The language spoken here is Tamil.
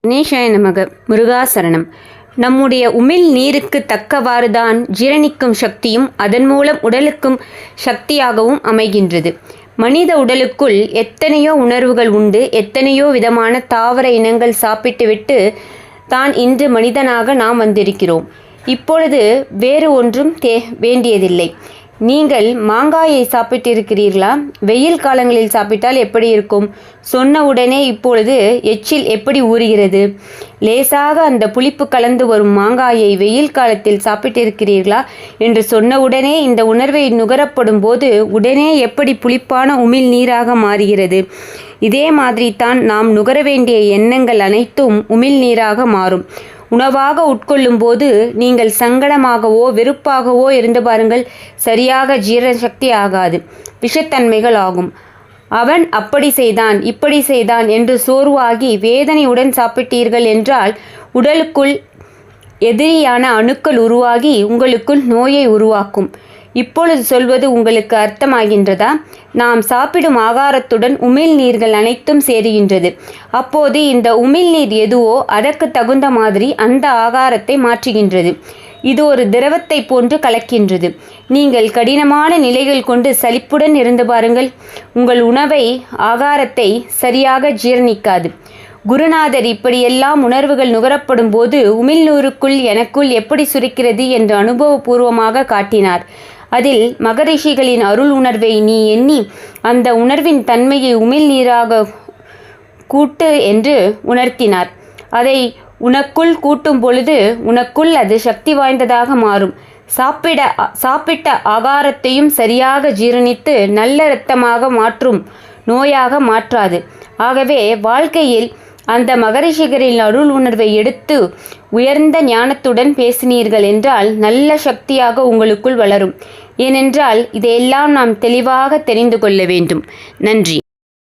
கணேசாய நமக. முருகாசரணம். நம்முடைய உமிழ் நீருக்கு தக்கவாறுதான் ஜீரணிக்கும் சக்தியும் அதன் மூலம் உடலுக்கும் சக்தியாகவும் அமைகின்றது. மனித உடலுக்குள் எத்தனையோ உணர்வுகள் உண்டு. எத்தனையோ விதமான தாவர இனங்கள் சாப்பிட்டுவிட்டு தான் இன்று மனிதனாக நாம் வந்திருக்கிறோம். இப்பொழுது வேறு ஒன்றும் வேண்டியதில்லை. நீங்கள் மாங்காயை சாப்பிட்டிருக்கிறீர்களா? வெயில் காலங்களில் சாப்பிட்டால் எப்படி இருக்கும்? சொன்ன உடனே இப்பொழுது எச்சில் எப்படி ஊறுகிறது? லேசாக அந்த புளிப்பு கலந்து வரும் மாங்காயை வெயில் காலத்தில் சாப்பிட்டிருக்கிறீர்களா என்று சொன்ன உடனே இந்த உணர்வை நுகரப்படும் போது உடனே எப்படி புளிப்பான உமிழ் நீராக மாறுகிறது? இதே மாதிரி தான் நாம் நுகர வேண்டிய எண்ணங்கள் அனைத்தும் உமிழ் நீராக மாறும். உணவாக உட்கொள்ளும் போது நீங்கள் சங்கடமாகவோ வெறுப்பாகவோ இருந்து பாருங்கள், சரியாக ஜீரண சக்தி ஆகாது, விஷத்தன்மைகள் ஆகும். அவன் அப்படி செய்தான் இப்படி செய்தான் என்று சோர்வாகி வேதனையுடன் சாப்பிட்டீர்கள் என்றால் உடலுக்குள் எதிரியான அணுக்கள் உருவாகி உங்களுக்குள் நோயை உருவாக்கும். இப்பொழுது சொல்வது உங்களுக்கு அர்த்தமாகின்றதா? நாம் சாப்பிடும் ஆகாரத்துடன் உமிழ்நீர்கள் அனைத்தும் சேருகின்றது. அப்போது இந்த உமிழ்நீர் எதுவோ அதற்கு தகுந்த மாதிரி அந்த ஆகாரத்தை மாற்றுகின்றது. இது ஒரு திரவத்தை போன்று கலக்கின்றது. நீங்கள் கடினமான நிலைகள் கொண்டு சலிப்புடன் இருந்து பாருங்கள், உங்கள் உணவை ஆகாரத்தை சரியாக ஜீரணிக்காது. குருநாதர் இப்படியெல்லாம் உணர்வுகள் நுகரப்படும் போது உமிழ்நீருக்குள் எனக்குள் எப்படி சுரிக்கிறது என்று அனுபவபூர்வமாக காட்டினார். அதில் மகரிஷிகளின் அருள் உணர்வை நீ எண்ணி அந்த உணர்வின் தன்மையை உமிழ்நீராக கூட்டு என்று உணர்த்தினார். அதை உனக்குள் கூட்டும் பொழுது உனக்குள் அது சக்தி வாய்ந்ததாக மாறும். சாப்பிட்ட ஆகாரத்தையும் சரியாக ஜீரணித்து நல்ல இரத்தமாக மாற்றும், நோயாக மாற்றாது. ஆகவே வாழ்க்கையில் அந்த மகரிஷிகளின் அருள் உணர்வை எடுத்து உயர்ந்த ஞானத்துடன் பேசினீர்கள் என்றால் நல்ல சக்தியாக உங்களுக்குள் வளரும். ஏனென்றால் இதையெல்லாம் நாம் தெளிவாக தெரிந்து கொள்ள வேண்டும். நன்றி.